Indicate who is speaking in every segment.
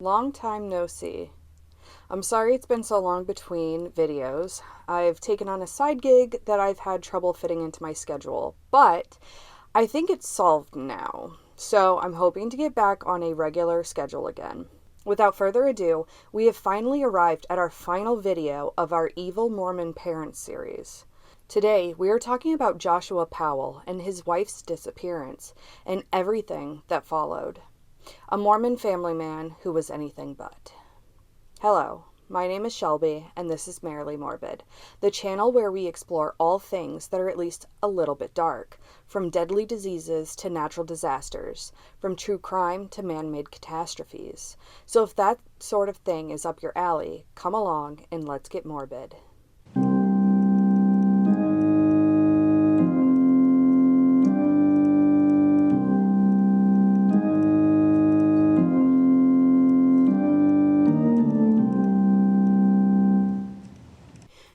Speaker 1: Long time no see. I'm sorry it's been so long between videos. I've taken on a side gig that I've had trouble fitting into my schedule, but I think it's solved now. So I'm hoping to get back on a regular schedule again. Without further ado, we have finally arrived at our final video of our Evil Mormon Parents series. Today, we are talking about Joshua Powell and his wife's disappearance and everything that followed. A Mormon family man who was anything but. Hello, my name is Shelby, and this is Merrily Morbid, the channel where we explore all things that are at least a little bit dark, from deadly diseases to natural disasters, from true crime to man-made catastrophes. So if that sort of thing is up your alley, come along and let's get morbid.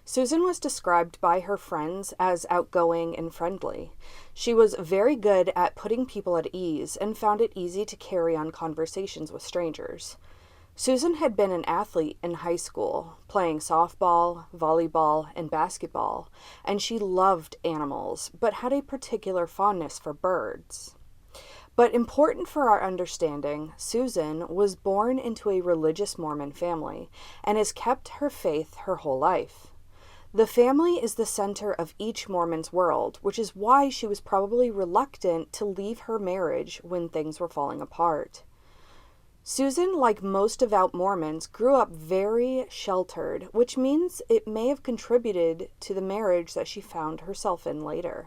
Speaker 1: Susan was described by her friends as outgoing and friendly. She was very good at putting people at ease and found it easy to carry on conversations with strangers. Susan had been an athlete in high school, playing softball, volleyball, and basketball, and she loved animals, but had a particular fondness for birds. But important for our understanding, Susan was born into a religious Mormon family and has kept her faith her whole life. The family is the center of each Mormon's world, which is why she was probably reluctant to leave her marriage when things were falling apart. Susan, like most devout Mormons, grew up very sheltered, which means it may have contributed to the marriage that she found herself in later.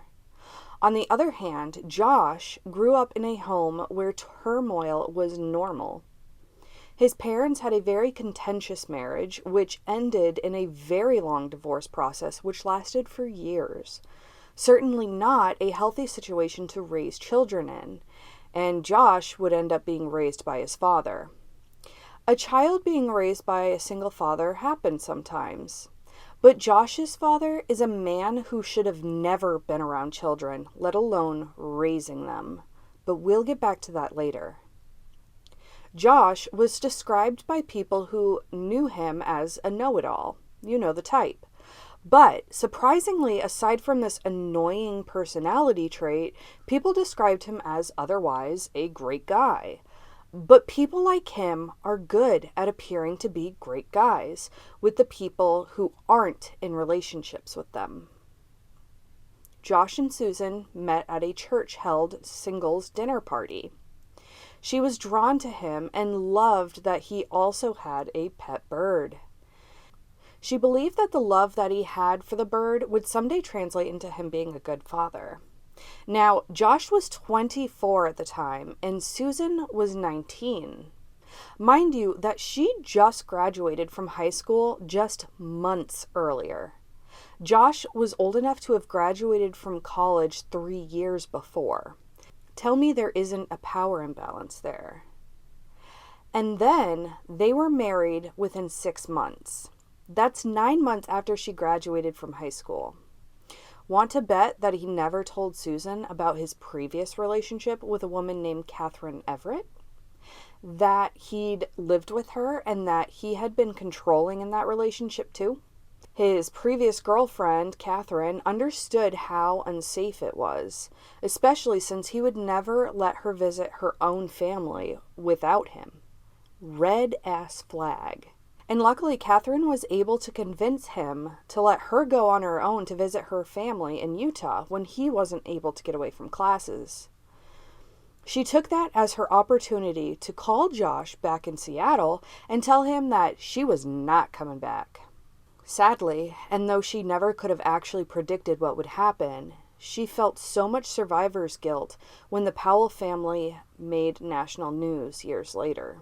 Speaker 1: On the other hand, Josh grew up in a home where turmoil was normal. His parents had a very contentious marriage, which ended in a very long divorce process, which lasted for years. Certainly not a healthy situation to raise children in, and Josh would end up being raised by his father. A child being raised by a single father happens sometimes, but Josh's father is a man who should have never been around children, let alone raising them. But we'll get back to that later. Josh was described by people who knew him as a know-it-all. You know the type. But, surprisingly, aside from this annoying personality trait, people described him as otherwise a great guy. But people like him are good at appearing to be great guys with the people who aren't in relationships with them. Josh and Susan met at a church-held singles dinner party. She was drawn to him and loved that he also had a pet bird. She believed that the love that he had for the bird would someday translate into him being a good father. Now, Josh was 24 at the time, and Susan was 19. Mind you, that she just graduated from high school just months earlier. Josh was old enough to have graduated from college 3 years before. Tell me there isn't a power imbalance there. And then they were married within 6 months. That's 9 months after she graduated from high school. Want to bet that he never told Susan about his previous relationship with a woman named Catherine Everett? That he'd lived with her and that he had been controlling in that relationship too? His previous girlfriend, Catherine, understood how unsafe it was, especially since he would never let her visit her own family without him. Red-ass flag. And luckily, Catherine was able to convince him to let her go on her own to visit her family in Utah when he wasn't able to get away from classes. She took that as her opportunity to call Josh back in Seattle and tell him that she was not coming back. Sadly, and though she never could have actually predicted what would happen, she felt so much survivor's guilt when the Powell family made national news years later.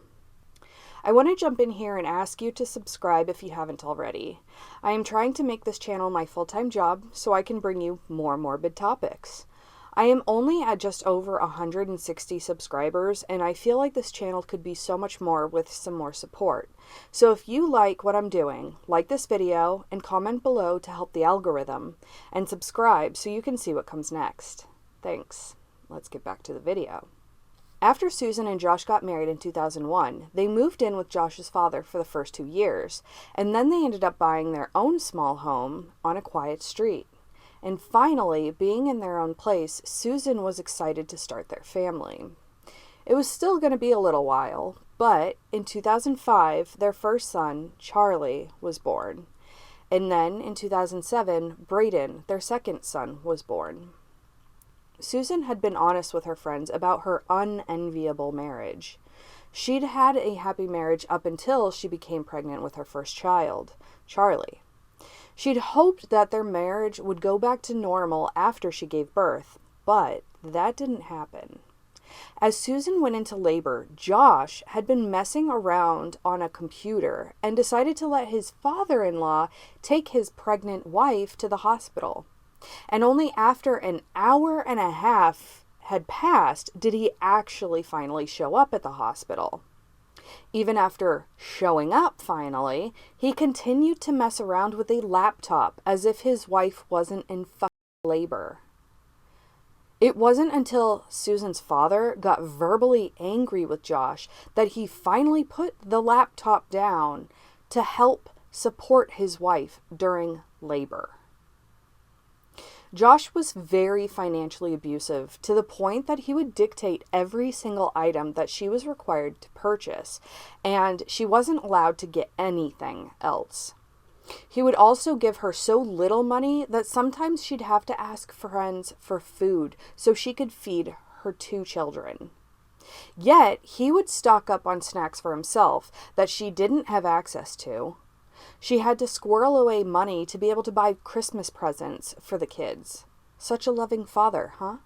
Speaker 1: I want to jump in here and ask you to subscribe if you haven't already. I am trying to make this channel my full-time job so I can bring you more morbid topics. I am only at just over 160 subscribers, and I feel like this channel could be so much more with some more support. So if you like what I'm doing, like this video and comment below to help the algorithm, and subscribe so you can see what comes next. Thanks. Let's get back to the video. After Susan and Josh got married in 2001, they moved in with Josh's father for the first 2 years, and then they ended up buying their own small home on a quiet street. And finally, being in their own place, Susan was excited to start their family. It was still going to be a little while, but in 2005, their first son, Charlie, was born. And then in 2007, Braden, their second son, was born. Susan had been honest with her friends about her unenviable marriage. She'd had a happy marriage up until she became pregnant with her first child, Charlie. She'd hoped that their marriage would go back to normal after she gave birth, but that didn't happen. As Susan went into labor, Josh had been messing around on a computer and decided to let his father-in-law take his pregnant wife to the hospital. And only after an hour and a half had passed did he actually finally show up at the hospital. Even after showing up finally, he continued to mess around with a laptop as if his wife wasn't in fucking labor. It wasn't until Susan's father got verbally angry with Josh that he finally put the laptop down to help support his wife during labor. Josh was very financially abusive to the point that he would dictate every single item that she was required to purchase, and she wasn't allowed to get anything else. He would also give her so little money that sometimes she'd have to ask friends for food so she could feed her 2 children. Yet, he would stock up on snacks for himself that she didn't have access to. She had to squirrel away money to be able to buy Christmas presents for the kids. Such a loving father, huh?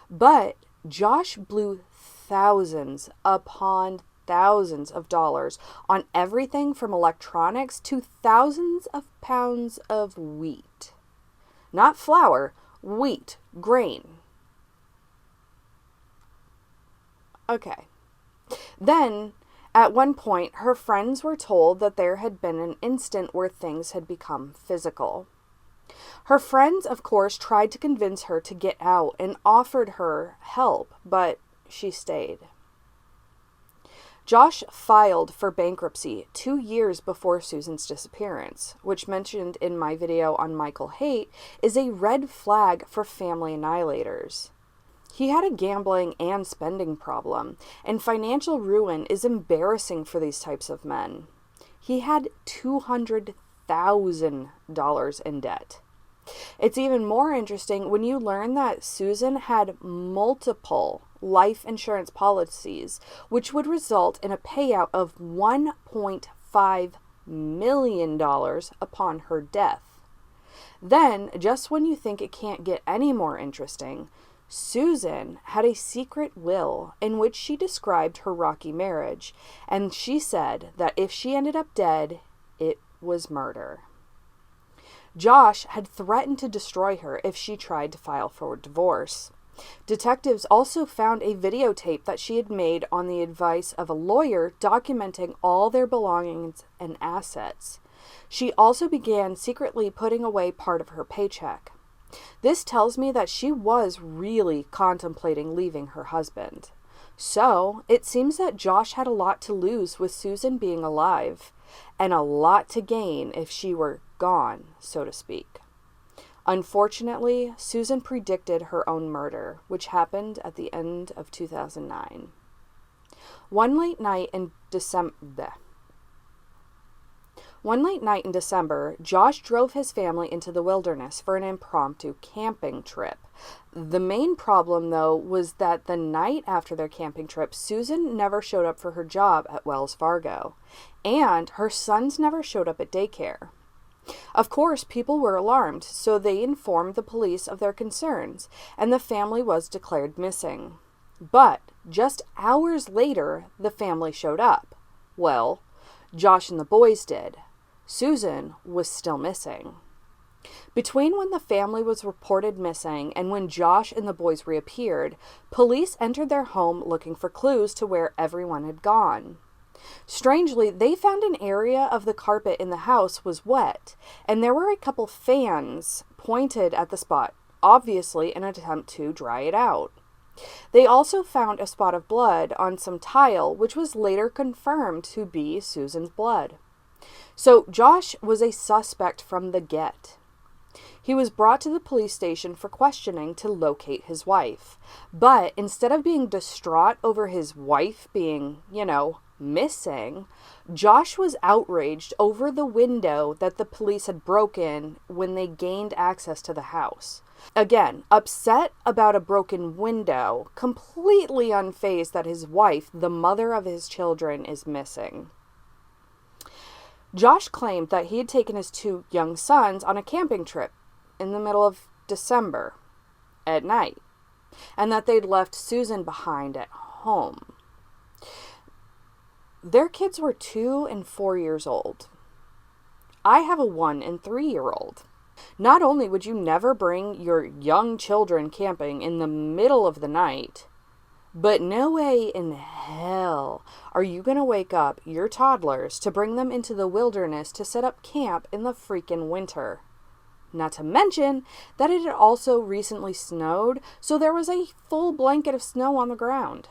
Speaker 1: But Josh blew thousands upon thousands of dollars on everything from electronics to thousands of pounds of wheat. Not flour, wheat, grain. Okay. Then, at one point, her friends were told that there had been an instant where things had become physical. Her friends, of course, tried to convince her to get out and offered her help, but she stayed. Josh filed for bankruptcy 2 years before Susan's disappearance, which, mentioned in my video on Michael Haight, is a red flag for family annihilators. He had a gambling and spending problem, and financial ruin is embarrassing for these types of men. He had $200,000 in debt. It's even more interesting when you learn that Susan had multiple life insurance policies, which would result in a payout of $1.5 million upon her death. Then, just when you think it can't get any more interesting, Susan had a secret will in which she described her rocky marriage, and she said that if she ended up dead, it was murder. Josh had threatened to destroy her if she tried to file for divorce. Detectives also found a videotape that she had made on the advice of a lawyer documenting all their belongings and assets. She also began secretly putting away part of her paycheck. This tells me that she was really contemplating leaving her husband. So, it seems that Josh had a lot to lose with Susan being alive, and a lot to gain if she were gone, so to speak. Unfortunately, Susan predicted her own murder, which happened at the end of 2009. One late night in December, Josh drove his family into the wilderness for an impromptu camping trip. The main problem, though, was that the night after their camping trip, Susan never showed up for her job at Wells Fargo, and her sons never showed up at daycare. Of course, people were alarmed, so they informed the police of their concerns, and the family was declared missing. But just hours later, the family showed up. Well, Josh and the boys did. Susan was still missing. Between when the family was reported missing and when Josh and the boys reappeared, police entered their home looking for clues to where everyone had gone. Strangely, they found an area of the carpet in the house was wet, and there were a couple fans pointed at the spot, obviously in an attempt to dry it out. They also found a spot of blood on some tile, which was later confirmed to be Susan's blood. So Josh was a suspect from the get. He was brought to the police station for questioning to locate his wife. But instead of being distraught over his wife being, missing, Josh was outraged over the window that the police had broken when they gained access to the house. Again, upset about a broken window, completely unfazed that his wife, the mother of his children, is missing. Josh claimed that he had taken his 2 young sons on a camping trip in the middle of December at night, and that they'd left Susan behind at home. Their kids were 2 and 4 years old. I have a 1 and 3-year-old. Not only would you never bring your young children camping in the middle of the night, but no way in hell are you going to wake up your toddlers to bring them into the wilderness to set up camp in the freaking winter. Not to mention that it had also recently snowed, so there was a full blanket of snow on the ground.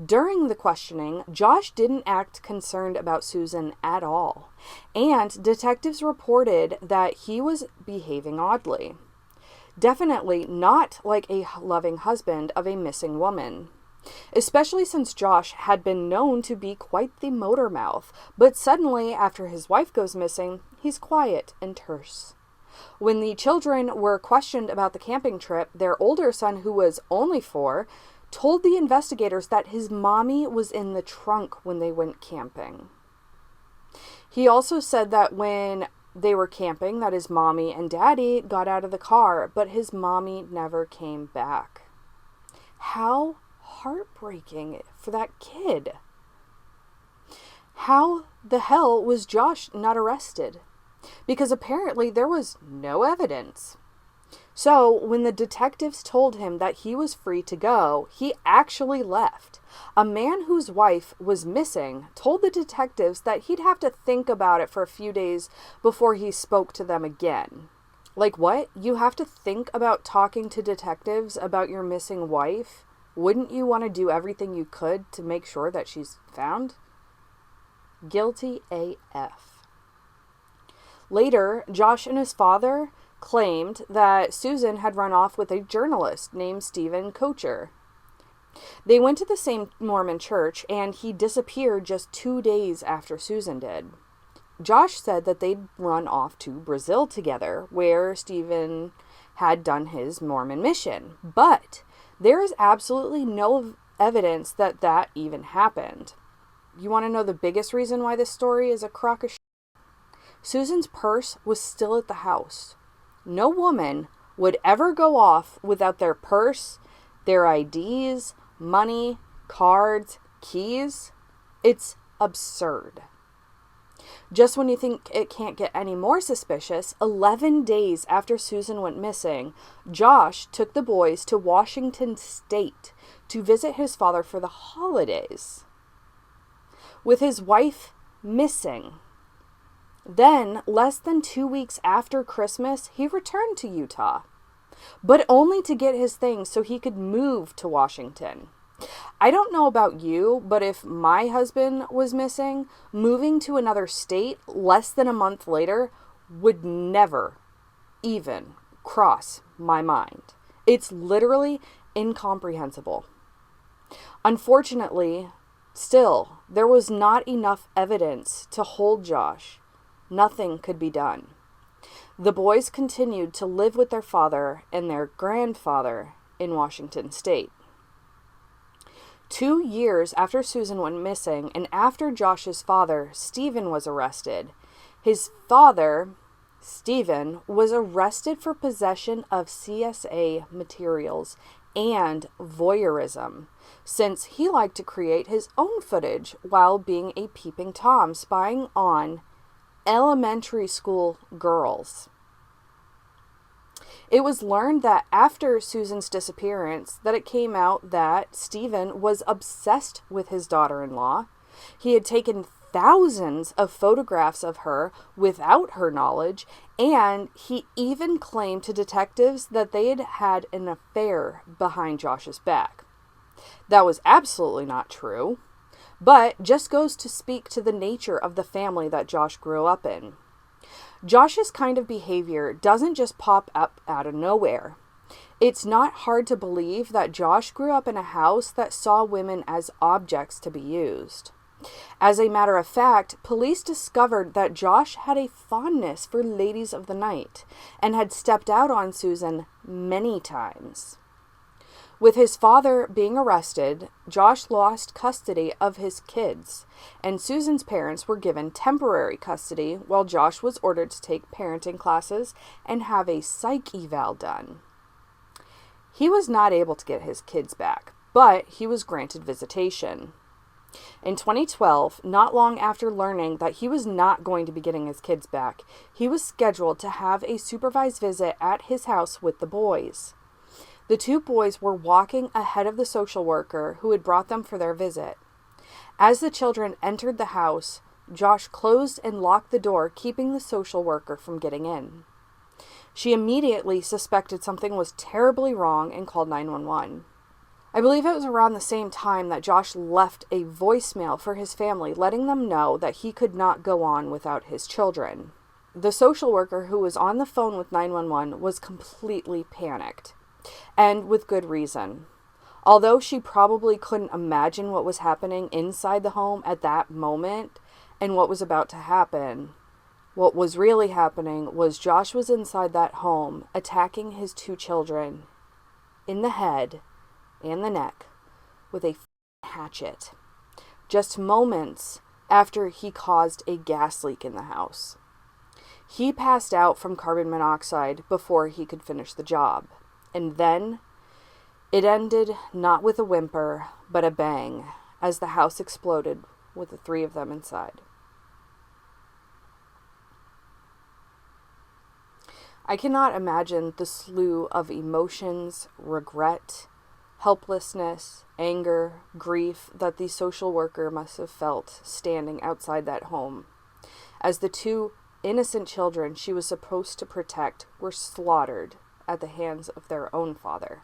Speaker 1: During the questioning, Josh didn't act concerned about Susan at all, and detectives reported that he was behaving oddly. Definitely not like a loving husband of a missing woman, especially since Josh had been known to be quite the motor mouth, but suddenly, after his wife goes missing, he's quiet and terse. When the children were questioned about the camping trip, their older son, who was only 4, told the investigators that his mommy was in the trunk when they went camping. He also said that when they were camping, that his mommy and daddy got out of the car, but his mommy never came back. How heartbreaking for that kid. How the hell was Josh not arrested? Because apparently there was no evidence. So when the detectives told him that he was free to go, he actually left. A man whose wife was missing told the detectives that he'd have to think about it for a few days before he spoke to them again. Like what? You have to think about talking to detectives about your missing wife? Wouldn't you want to do everything you could to make sure that she's found? Guilty AF. Later, Josh and his father claimed that Susan had run off with a journalist named Stephen Kocher. They went to the same Mormon church, and he disappeared just 2 days after Susan did. Josh said that they'd run off to Brazil together, where Stephen had done his Mormon mission. But there is absolutely no evidence that that even happened. You want to know the biggest reason why this story is a crock of shit? Susan's purse was still at the house. No woman would ever go off without their purse, their IDs, money, cards, keys. It's absurd. Just when you think it can't get any more suspicious, 11 days after Susan went missing, Josh took the boys to Washington State to visit his father for the holidays, with his wife missing. Then, less than 2 weeks after Christmas, he returned to Utah, but only to get his things so he could move to Washington. I don't know about you, but if my husband was missing, moving to another state less than a month later would never even cross my mind. It's literally incomprehensible. Unfortunately, still, there was not enough evidence to hold Josh. Nothing could be done. The boys continued to live with their father and their grandfather in Washington State. 2 years after Susan went missing and after Josh's father, Stephen, was arrested, his father, Stephen, was arrested for possession of CSA materials and voyeurism, since he liked to create his own footage while being a peeping Tom spying on elementary school girls. It was learned that after Susan's disappearance that it came out that Stephen was obsessed with his daughter-in-law, He had taken thousands of photographs of her without her knowledge, and he even claimed to detectives that they had had an affair behind Josh's back. That was absolutely not true, but just goes to speak to the nature of the family that Josh grew up in. Josh's kind of behavior doesn't just pop up out of nowhere. It's not hard to believe that Josh grew up in a house that saw women as objects to be used. As a matter of fact, police discovered that Josh had a fondness for ladies of the night and had stepped out on Susan many times. With his father being arrested, Josh lost custody of his kids, and Susan's parents were given temporary custody while Josh was ordered to take parenting classes and have a psych eval done. He was not able to get his kids back, but he was granted visitation. In 2012, not long after learning that he was not going to be getting his kids back, he was scheduled to have a supervised visit at his house with the boys. The two boys were walking ahead of the social worker who had brought them for their visit. As the children entered the house, Josh closed and locked the door, keeping the social worker from getting in. She immediately suspected something was terribly wrong and called 911. I believe it was around the same time that Josh left a voicemail for his family, letting them know that he could not go on without his children. The social worker who was on the phone with 911 was completely panicked, and with good reason. Although she probably couldn't imagine what was happening inside the home at that moment and what was about to happen, what was really happening was Josh was inside that home attacking his two children in the head and the neck with a hatchet, just moments after he caused a gas leak in the house. He passed out from carbon monoxide before he could finish the job, and then it ended not with a whimper, but a bang, as the house exploded with the three of them inside. I cannot imagine the slew of emotions, regret, helplessness, anger, grief that the social worker must have felt standing outside that home, as the two innocent children she was supposed to protect were slaughtered at the hands of their own father.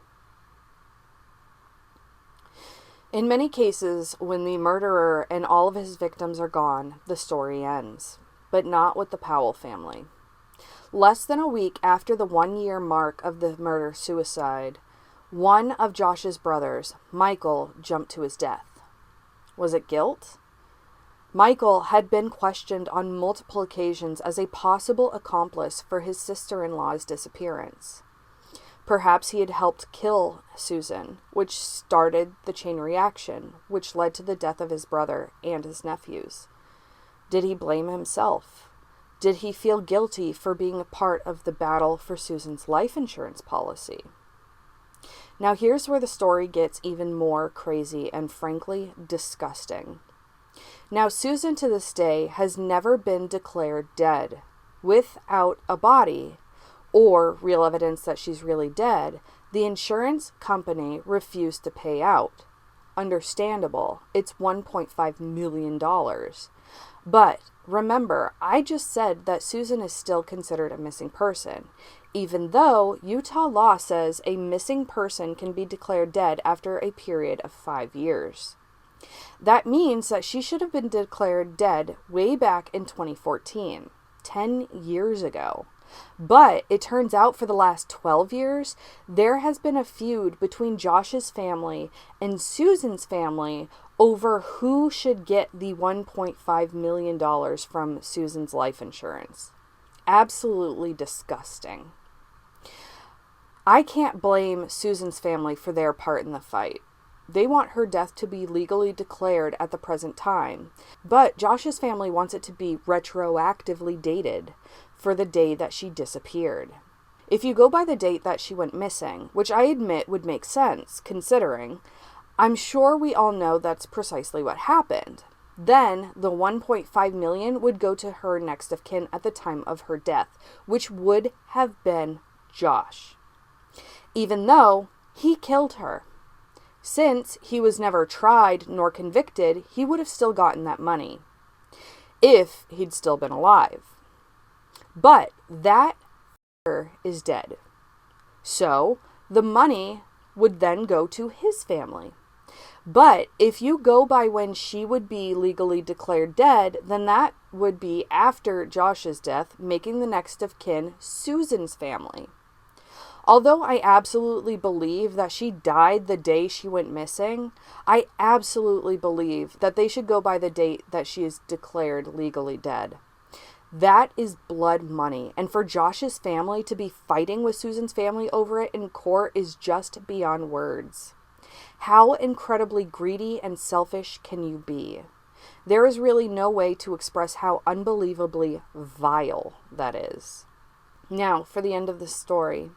Speaker 1: In many cases, when the murderer and all of his victims are gone, the story ends, but not with the Powell family. Less than a week after the 1-year mark of the murder-suicide, one of Josh's brothers, Michael, jumped to his death. Was it guilt? Michael had been questioned on multiple occasions as a possible accomplice for his sister-in-law's disappearance. Perhaps he had helped kill Susan, which started the chain reaction, which led to the death of his brother and his nephews. Did he blame himself? Did he feel guilty for being a part of the battle for Susan's life insurance policy? Now here's where the story gets even more crazy and frankly disgusting. Now Susan to this day has never been declared dead. Without a body or real evidence that she's really dead, the insurance company refused to pay out. Understandable. It's $1.5 million. But remember, I just said that Susan is still considered a missing person, even though Utah law says a missing person can be declared dead after a period of 5 years. That means that she should have been declared dead way back in 2014, 10 years ago. But it turns out for the last 12 years, there has been a feud between Josh's family and Susan's family over who should get the $1.5 million from Susan's life insurance. Absolutely disgusting. I can't blame Susan's family for their part in the fight. They want her death to be legally declared at the present time, but Josh's family wants it to be retroactively dated for the day that she disappeared. If you go by the date that she went missing, which I admit would make sense, considering, I'm sure we all know that's precisely what happened. Then the $1.5 million would go to her next of kin at the time of her death, which would have been Josh, even though he killed her. Since he was never tried nor convicted, he would have still gotten that money, if he'd still been alive. But that is dead. So the money would then go to his family. But if you go by when she would be legally declared dead, then that would be after Josh's death, making the next of kin Susan's family. Although I absolutely believe that she died the day she went missing, I absolutely believe that they should go by the date that she is declared legally dead. That is blood money, and for Josh's family to be fighting with Susan's family over it in court is just beyond words. How incredibly greedy and selfish can you be? There is really no way to express how unbelievably vile that is. Now, for the end of the story.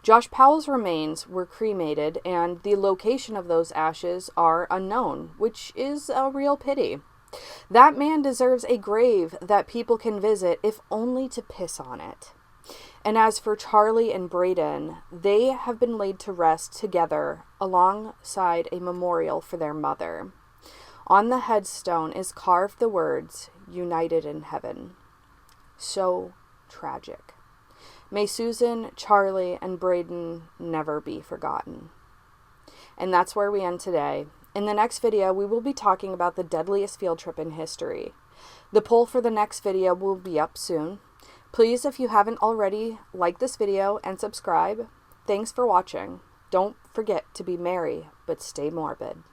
Speaker 1: Josh Powell's remains were cremated, and the location of those ashes are unknown, which is a real pity. That man deserves a grave that people can visit, if only to piss on it. And as for Charlie and Braden, they have been laid to rest together alongside a memorial for their mother. On the headstone is carved the words, "United in Heaven." So tragic. May Susan, Charlie, and Braden never be forgotten. And that's where we end today. In the next video, we will be talking about the deadliest field trip in history. The poll for the next video will be up soon. Please, if you haven't already, like this video and subscribe. Thanks for watching. Don't forget to be merry, but stay morbid.